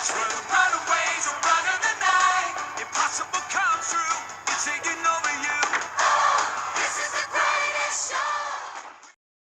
True, brighter ways are brighter than night. Impossible comes true. It's taking over you. This is the greatest show.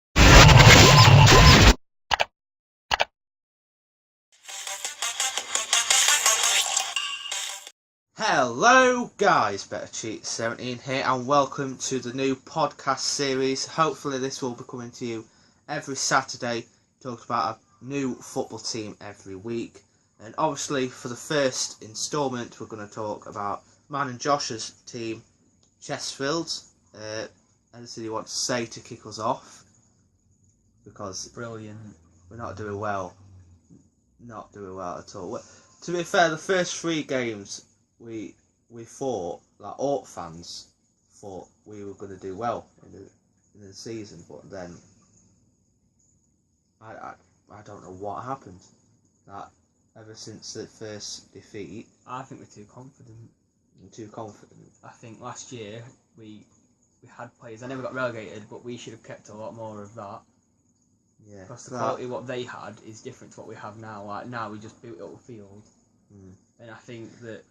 Hello guys, BC17 here and welcome to the new podcast series. Hopefully this will be coming to you every Saturday, talking about a new football team every week. And obviously for the first instalment we're going to talk about mine and Josh's team, Chesterfield. Anything you want to say to kick us off? Because Brilliant. we're not doing well. Not doing well at all. To be fair, the first three games we thought, like all fans thought we were going to do well in the season, but then I don't know what happened. That ever since the first defeat, I think we're too confident. too confident. I think last year we had players. I never got relegated, but we should have kept a lot more of that. Yeah, Because the quality of what they had is different to what we have now. Like now we just built up the field, and I think that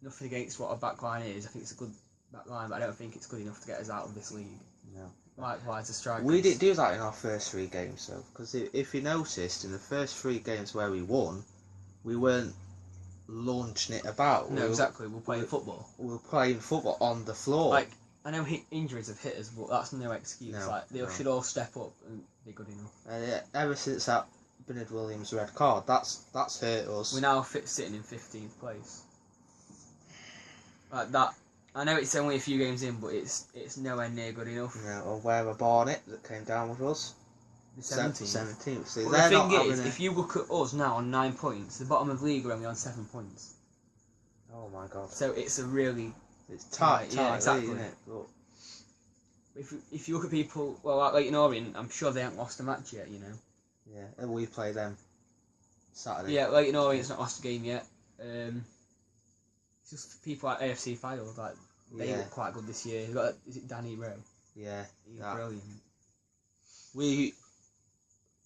nothing against what a back line is. I think it's a good back line, but I don't think it's good enough to get us out of this league. No. Likewise, the strikers. We didn't do that in our first three games, though, because if you noticed, in the first three games where we won, we weren't launching it about. No, exactly. We're playing football. We were playing football on the floor. Like I know injuries have hit us, but that's no excuse. No, like they should all step up and be good enough. Ever since that Bernard Williams red card, that's hurt us. We're now sitting in 15th place. Like that, I know it's only a few games in, but it's nowhere near good enough. No, or where a Barnet that came down with us. The 17th. 17th. See, But they're the not thing is, having if you look at us now on 9 points, the bottom of the league are only on 7 points. Oh my god. So it's a really It's tight, yeah, exactly. isn't it? But if you look at people, well, like Leighton Orient, I'm sure they haven't lost a match yet. You know. yeah, and we play them Saturday. Yeah, Leighton Orient's not lost a game yet. It's just people like AFC Fylde, like they look quite good this year. Is it Danny Rowe? Yeah, He's brilliant. We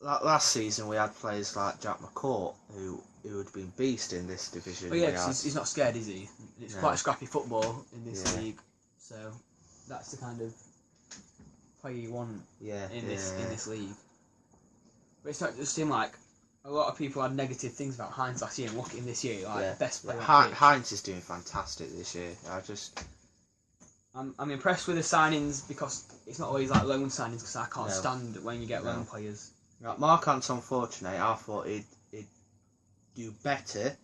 last season we had players like Jack McCourt who had been beast in this division. Oh yeah, 'cause he's not scared, is he? It's quite scrappy football in this Yeah. league, so that's the kind of player you want yeah, in this league. But it's not just him. Like a lot of people had negative things about Hines last year, and look at him this year, like best player. on pitch. Hines is doing fantastic this year. I'm impressed with the signings because it's not always like loan signings because I can't stand when you get loan players. Like Marc-Antoine Fortuné, I thought he'd do better,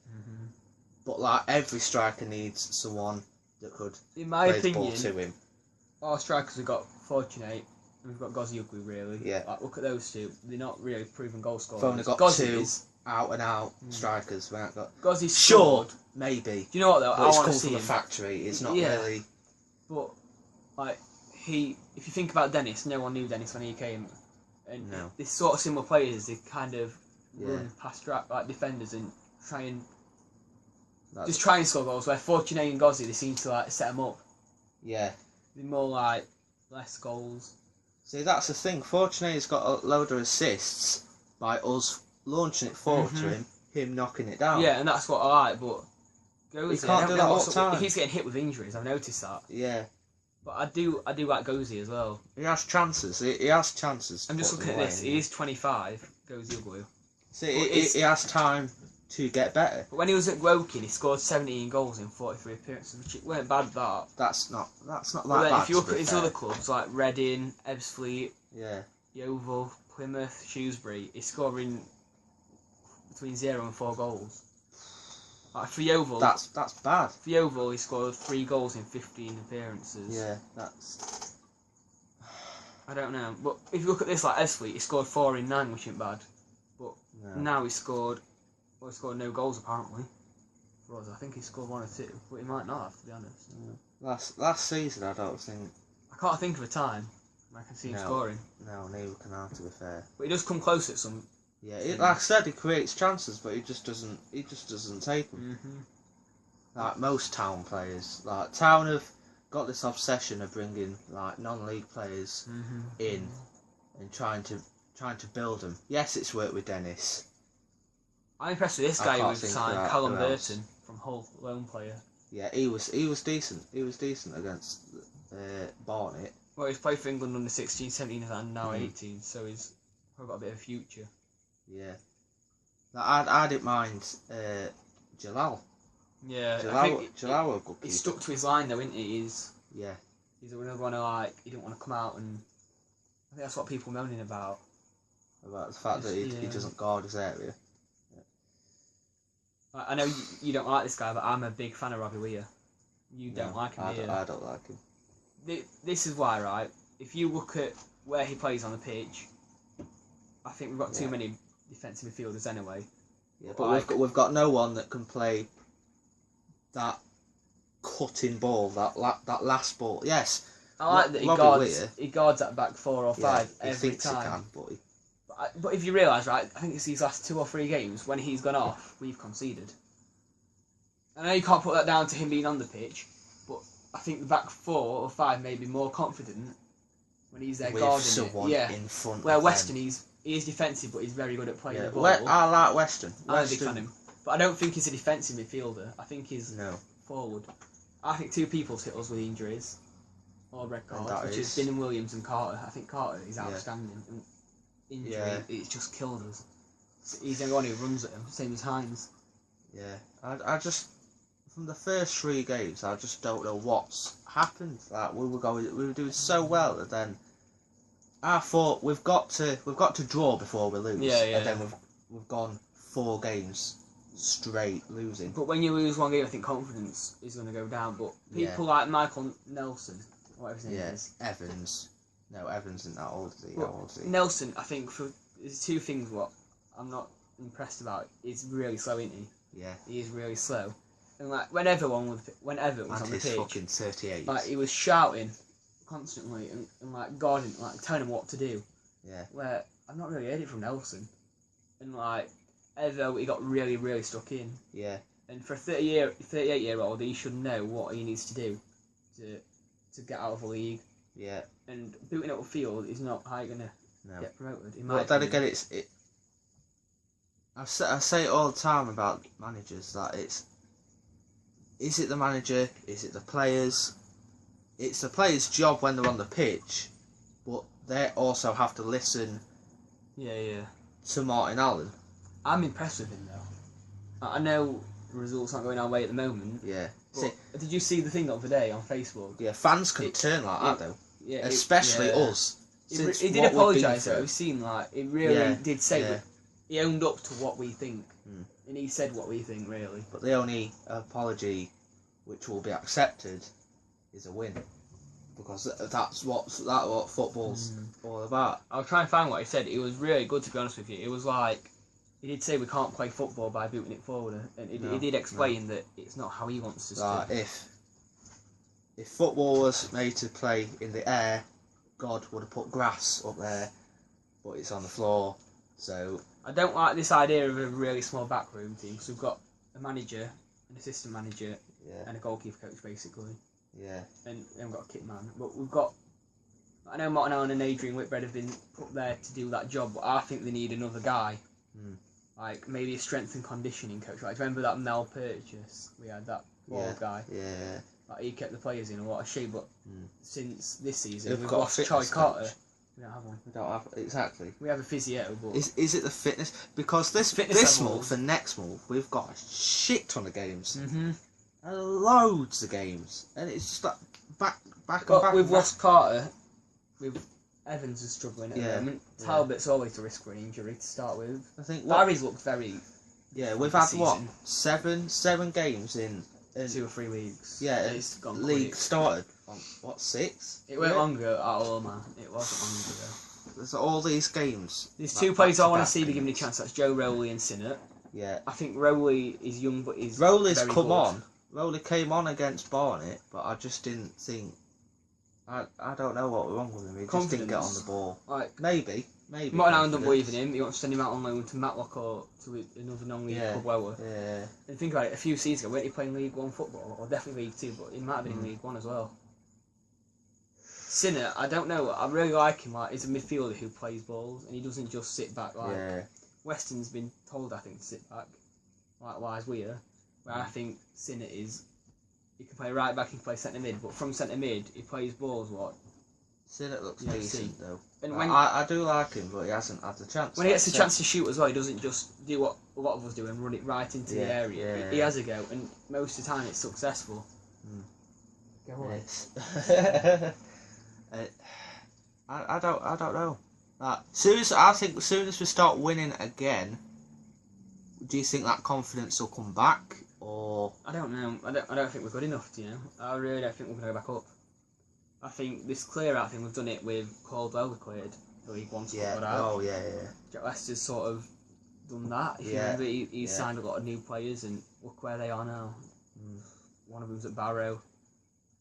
but like every striker needs someone that could In my play the ball opinion, to him. our strikers have got Fortunate and we've got Gozzi really. Yeah. Like, look at those two. They're not really proven goal scorers. We've only got two out and out strikers. We haven't got Gozzi sure, maybe. Do you know what though? But I it's want come to see from the him. factory. It's not really. But like if you think about Dennis, no one knew Dennis when he came, and No. this sort of similar players, they kind of run past like defenders and try and score goals. Where Fortuné and Gozzi, they seem to like set them up. Yeah. They're more like less goals. See, that's the thing. Fortuné's got a load of assists by us launching it forward to him knocking it down. Yeah, and that's what I like. But Gozzi, He can't do that all the time. He's getting hit with injuries. I've noticed that. Yeah. But I do like Gozzi as well. He has chances. He has chances. I'm just looking at this. He is 25. Gozzi Uglu. See, he has time to get better. But when he was at Woking, he scored 17 goals in 43 appearances, which weren't bad. That. That's not that But then bad. if you look at his other clubs like Reading, Ebbsfleet, yeah, Yeovil, Plymouth, Shrewsbury, he's scoring between 0 and 4 goals. Like for Yeovil, that's bad. For Yeovil, he scored 3 goals in 15 appearances. Yeah, that's. I don't know, but if you look at this, like Ebbsfleet, he scored 4 in 9, which ain't bad. But now he scored no goals apparently. For us, I think he scored 1 or 2, but he might not have, to be honest. Yeah. Last season, I don't think. I can't think of a time I can see him scoring. No, neither can I, to be fair. But he does come close at some. Yeah, like I said, he creates chances, but he just doesn't take them. Like most Town players, like Town have got this obsession of bringing like non-league players in and trying to build them. Yes, it's worked with Dennis, I'm impressed with this I guy can't who think signed, of Callum who else. Burton from Hull, lone player. Yeah, he was decent. He was decent against Barnet. Well, he's played for England under 16, 17 and now Mm. 18, so he's probably got a bit of a future. Yeah. I didn't mind Jalal. Yeah, I Jalal think was a good he keeper. stuck to his line though, isn't he? He's another one who, like, he didn't want to come out, and I think that's what people are moaning about. About the fact that he doesn't guard his area. I know you don't like this guy, but I'm a big fan of Robbie Weir. You don't like him, I don't like him. This is why, right? If you look at where he plays on the pitch, I think we've got too many defensive midfielders anyway. Yeah, but we've got no one that can play that cutting ball, that last ball. Yes, I like that he guards that back 4 or 5 every thinks time. He can, but But if you realise, right, I think it's these last 2 or 3 games, when he's gone off, we've conceded. I know you can't put that down to him being on the pitch, but I think the back 4 or 5 may be more confident when he's there with guarding someone it. in front. Where of Weston, them. he is defensive, but he's very good at playing the ball. I like Weston. I'm a big fan of him. But I don't think he's a defensive midfielder. I think he's forward. I think 2 people's hit us with injuries or red cards, which is Bin and Williams and Carter. I think Carter is outstanding. And injury, it's just killed us. He's the only one who runs at him, same as Hines. Yeah, I just from the first 3 games, I just don't know what's happened. Like we were doing so well, and then I thought we've got to draw before we lose. And then we've gone 4 games straight losing. But when you lose 1 game, I think confidence is going to go down. But people like Michael Nelson, whatever his name is, Evans. No, Evans isn't that old, is he? Well, How old is he? Nelson, I think there's 2 things what I'm not impressed about. He's really slow, isn't he? Yeah. He is really slow. And like when Everett was on the he's pitch, fucking 38. like he was shouting constantly and like guarding, like telling him what to do. Yeah. Where I've not really heard it from Nelson. And like Evo, he got really, really stuck in. Yeah. And for a 38-year-old, he should know what he needs to do to get out of the league. Yeah. And booting up the field is not how you're gonna get promoted. But then again, I say it all the time about managers that is it the manager? Is it the players? It's the players' job when they're on the pitch, but they also have to listen. Yeah. To Martin Allen. I'm impressed with him though. I know the results aren't going our way at the moment. Yeah. Did you see the thing the other day on Facebook? Yeah, fans can turn like that though. Yeah, especially us. He did apologise though. We've seen he really did say that he owned up to what we think, and he said what we think really. But the only apology which will be accepted is a win, because that's what football's all about. I'll try and find what he said. It was really good, to be honest with you. It was like he did say we can't play football by booting it forward, and he did explain that it's not how he wants us to. If football was made to play in the air, God would have put grass up there, but it's on the floor. So I don't like this idea of a really small backroom team, because we've got a manager, an assistant manager, and a goalkeeper coach basically. Yeah. And we've got a kit man, but we've got. I know Martin Allen and Adrian Whitbread have been put there to do that job, but I think they need another guy. Like maybe a strength and conditioning coach. Like remember that Mel purchase we had, that bald guy. Yeah. Like he kept the players in a lot of shape, but since this season We've we've got lost a Troy fitness Carter. coach. We don't have one. We don't have exactly. We have a physio, but is it the fitness? Because this month and next month we've got a shit ton of games. And loads of games, and it's just like back and back. We've lost Carter. Evans is struggling at the moment. Talbot's always a risk for an injury to start with. I think Barry's looked very. Yeah, we've had what 7 games in 2 or 3 weeks. Yeah, it's gone league quick. Started on what 6? It went longer at all, man. It wasn't long ago. There's all these games. There's 2 players I want to see be given a chance. That's Joe Rowley and Sinnott. Yeah. I think Rowley is young, but he's Rowley's very come good. on. Rowley came on against Barnet, but I just didn't think. I don't know what was wrong with him. He just didn't get on the ball. Like maybe. Martin Allen don't believe in him. He wants to send him out on loan to Matlock or to another non-league club lower. Yeah. And think about it. A few seasons ago, weren't he playing League 1 football, or definitely League 2, but he might have been in League 1 as well. Sinnott, I don't know. I really like him. Like he's a midfielder who plays balls, and he doesn't just sit back. Like Weston's been told, I think, to sit back. Likewise, Weir. Where I think Sinnott is... He can play right back, he can play centre mid, but from centre mid, he plays balls, Sinnott looks decent, though. And I do like him, but he hasn't had the chance. When he gets the chance to shoot as well, he doesn't just do what a lot of us do and run it right into the area. He has a go, and most of the time it's successful. Go on. I don't know. I think as soon as we start winning again, do you think that confidence will come back, or? I don't know. I don't think we're good enough. I really don't think we're going to go back up. I think this clear out thing, we've done it with Caldwell. We cleared the League One squad out. Oh yeah. Jack Lester's sort of done that. If you remember, he's signed a lot of new players, and look where they are now. One of them's at Barrow,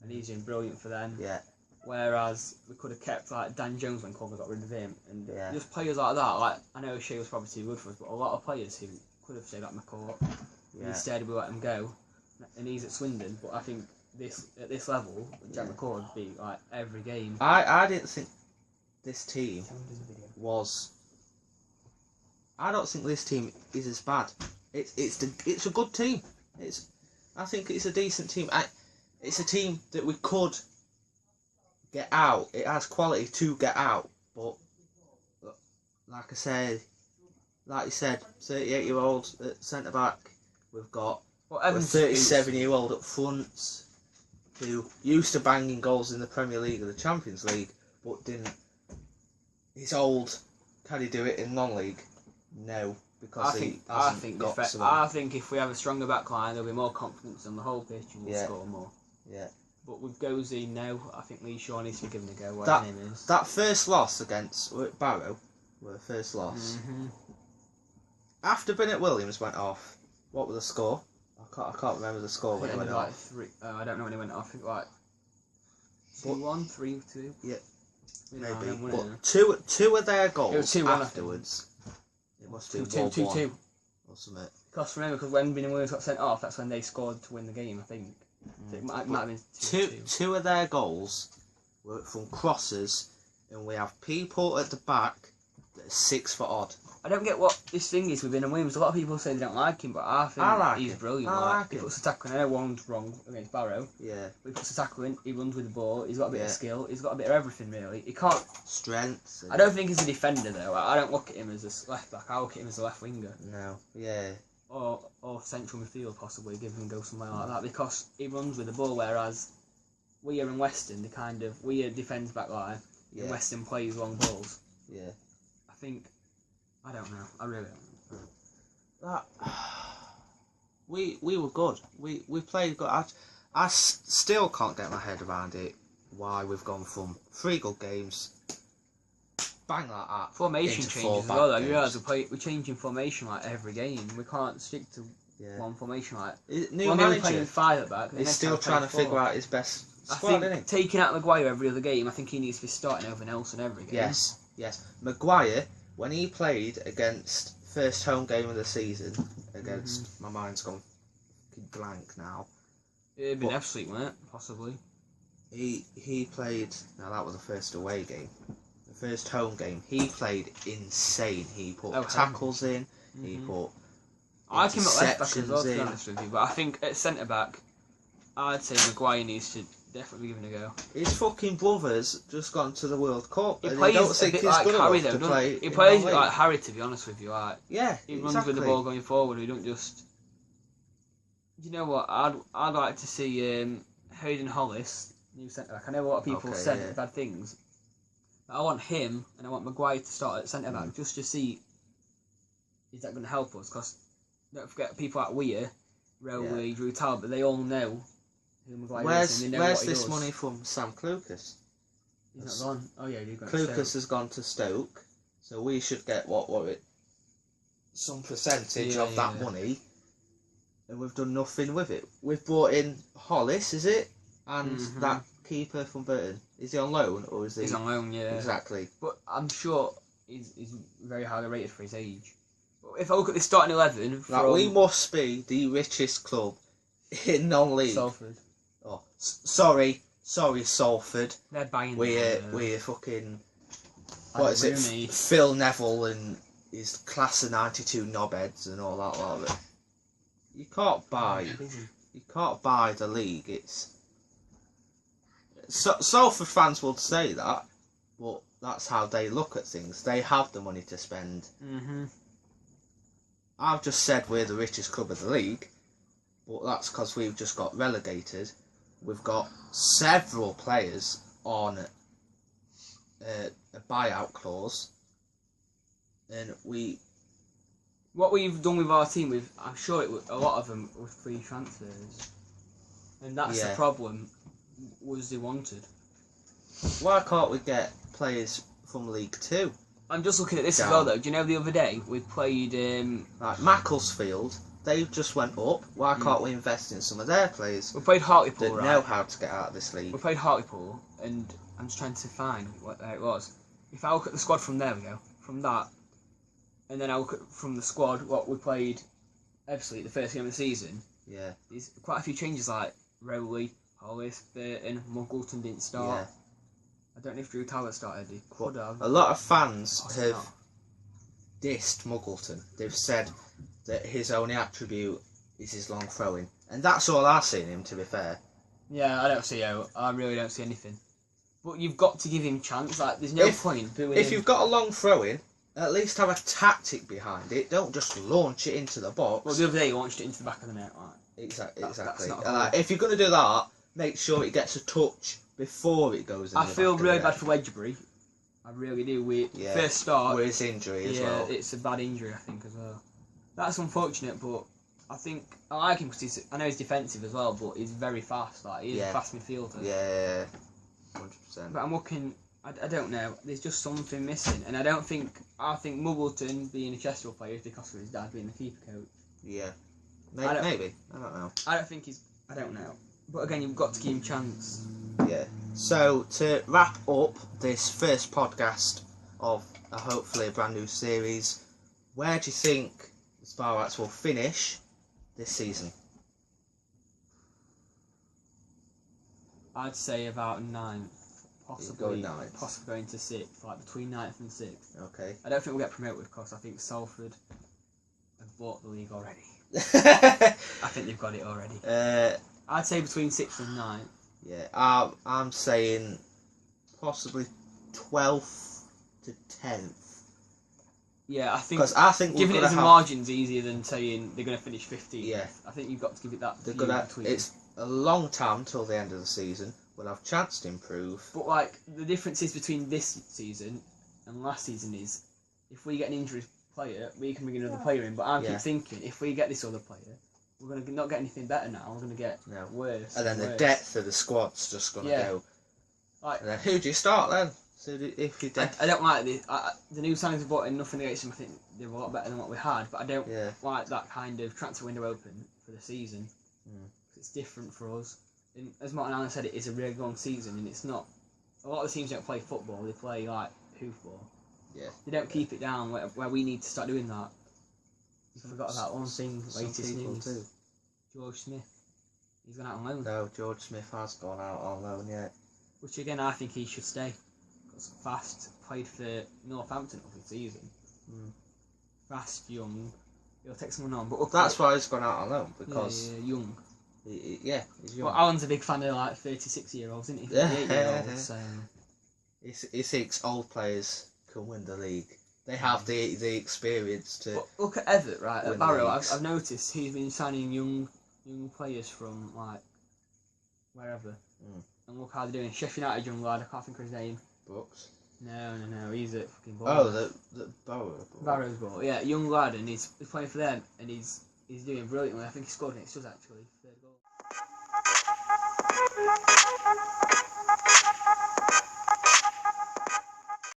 and he's doing brilliant for them. Yeah. Whereas we could have kept like Dan Jones when Caldwell got rid of him, and just players like that. Like I know Shea was probably too good for us, but a lot of players who could have stayed at McCourt. Instead we let him go, and he's at Swindon. But I think at this level, Jack McCourt would be like every game. I didn't think this team was. I don't think this team is as bad. It's a good team. I think it's a decent team. It's a team that we could get out. It has quality to get out, but like you said, 38-year-old at centre back. We've got a 37-year-old up front who used to banging goals in the Premier League or the Champions League, but didn't. He's old. Can he do it in non-league? No, because I think if we have a stronger back line, there'll be more confidence on the whole pitch and we'll score more. Yeah. But with Gozy, no, I think Lee Shaw needs to be given a go. What his name is. That first loss against Barrow, first loss. After Bennett Williams went off, what was the score? I can't remember the score when it went off. I don't know when it went off. I think like 2-1, 3-2. Yeah, maybe. But two of their goals afterwards. It must be 2-2 or something. Because remember, when Bennett Williams got sent off, that's when they scored to win the game. I think. So it might have been 2-2. Two of their goals were from crosses, and we have people at the back that are 6 foot odd. I don't get what this thing is with Bennett Williams. A lot of people say they don't like him, but I think he's brilliant. He puts the tackle in. I know one's wrong against Barrow. Yeah. But he puts the tackle in. He runs with the ball. He's got a bit of skill. He's got a bit of everything really. He can't. Strength. I don't think he's a defender though. I don't look at him as a left back. I look at him as a left winger. No. Yeah. Or central midfield possibly, give him a go somewhere like that, because he runs with the ball, whereas Weir and Weston, Weir defends back line, and Weston plays long balls. Yeah. I don't know. I really don't know. We were good. We played good. I still can't get my head around it. Why we've gone from 3 good games, bang like that. Formation changes as well. You realise we're changing formation like every game. We can't stick to one formation like. New manager playing 5 at back. He's still trying to figure out his best squad, isn't he? Taking out Maguire every other game, I think he needs to be starting over Nelson every game. Yes. Maguire, when he played against first home game of the season against, my mind's gone blank now. It'd been F-Sleep, wasn't it? Possibly. He played. Now that was the first away game. The first home game, he played insane. He put tackles in. He put. I like him at left back as well, to be honest with you. But I think at centre back, I'd say Maguire needs to definitely be given a go. His fucking brother's just gone to the World Cup. He plays a bit like Harry though, doesn't he? He plays a bit like Harry, to be honest with you. He runs with the ball going forward. He don't just. You know what? I'd like to see Hayden Hollis, new centre back. I know a lot of people said bad things, but I want him and I want Maguire to start at centre back just to see is that going to help us. Because don't forget people like Weir, Rowley, Drew Talbot. They all know who Maguire is. And they know where's what he this does. money from Sam Clucas? He's not gone. Oh yeah, he's gone. Clucas has gone to Stoke, so we should get some percentage of that money. And we've done nothing with it. We've brought in Hollis, is it? And that keeper from Burton. Is he on loan or is he? He's on loan, yeah. Exactly. But I'm sure he's very highly rated for his age. But if I look at the starting 11, we must be the richest club in non-league. Salford. Oh, sorry, Salford. They're buying. We're fucking. What is it? Phil Neville and his class of '92 knobheads and all that lot of it. You can't buy the league. It's Salford fans will say that, but that's how they look at things. They have the money to spend. I've just said we're the richest club of the league, but that's because we've just got relegated. We've got several players on a buyout clause, and what we've done with our team, I'm sure a lot of them were free transfers, and that's the problem. Was they wanted? Why can't we get players from League 2? I'm just looking at this as well, though. Do you know the other day we played like Macclesfield? They just went up. Why can't we invest in some of their players? We played Hartlepool, that right? know how to get out of this league. We played Hartlepool, and I'm just trying to find what it was. If I look at the squad from there, we go from that, and then I look at from the squad what we played. Obviously, the first game of the season. Yeah. There's quite a few changes like Rowley, Hollis, Burton, Muggleton didn't start. Yeah. I don't know if Drew Talbot started. He could have. A lot of fans have dissed Muggleton. They've said that his only attribute is his long throwing, and that's all I've seen him. To be fair. Yeah, I really don't see anything. But you've got to give him chance. Like, there's no point doing. If you've got a long throwing, at least have a tactic behind it. Don't just launch it into the box. Well, the other day he launched it into the back of the net. Like. Exactly. That's not If you're going to do that, make sure it gets a touch before it goes in. I feel really bad for Wedgbury. I really do. First start with his injury as well. Yeah, it's a bad injury, I think, as well. That's unfortunate, but I think I like him because I know he's defensive as well, but he's very fast. Like he's a fast midfielder. Yeah, 100%. But I'm looking. I don't know. There's just something missing, and I think Muggleton being a Chesterfield player is because of his dad being the keeper coach. Yeah. Maybe. I don't know. I don't think he's. I don't know. But again, you've got to give him chance. Yeah. So to wrap up this first podcast of hopefully a brand new series, where do you think the Sparrats will finish this season? I'd say about 9th, possibly going to 6th, like between 9th and 6th. Okay. I don't think we'll get promoted because I think Salford have bought the league already. I think they've got it already. I'd say between 6th and 9th. Yeah, I'm saying possibly 12th to 10th. Yeah, I think. Because I think giving it as a margin's easier than saying they're going to finish 15th. Yeah. I think you've got to give it that. It's a long time till the end of the season. We'll have a chance to improve. But like the differences between this season and last season is, if we get an injury player, we can bring another player in. But I keep thinking, if we get this other player, we're going to not get anything better now. We're going to get worse. And then worse. The depth of the squad's just going to go. Like, and then who do you start then? So if you I don't like this. The new signings we brought in, nothing against them. I think they're a lot better than what we had. But I don't like that kind of transfer window open for the season. It's different for us. And as Martin Allen said, it is a really long season, and it's not. A lot of the teams don't play football; they play like hoofball. Yeah. They don't keep it down where we need to start doing that. I forgot about one thing. Latest news. Too. George Smith. He's gone out on loan. No, George Smith has gone out on loan yet. Which again, I think he should stay. Because Fast played for Northampton over the season. Fast, young. He'll take someone on, but that's why he's gone out on loan, because young. He's young. Well, Alan's a big fan of like 36-year-olds, isn't he? 38-year-olds. So. He thinks old players can win the league. They have the experience to. But look at Everett, right? At Barrow, I've noticed he's been signing young players from like wherever. And look how they're doing. Sheffield United young lad, I can't think of his name. Brooks. No, he's a fucking ball. Oh, the Barrow's ball. Yeah, young lad, and he's playing for them, and he's doing brilliantly. I think he scored against us actually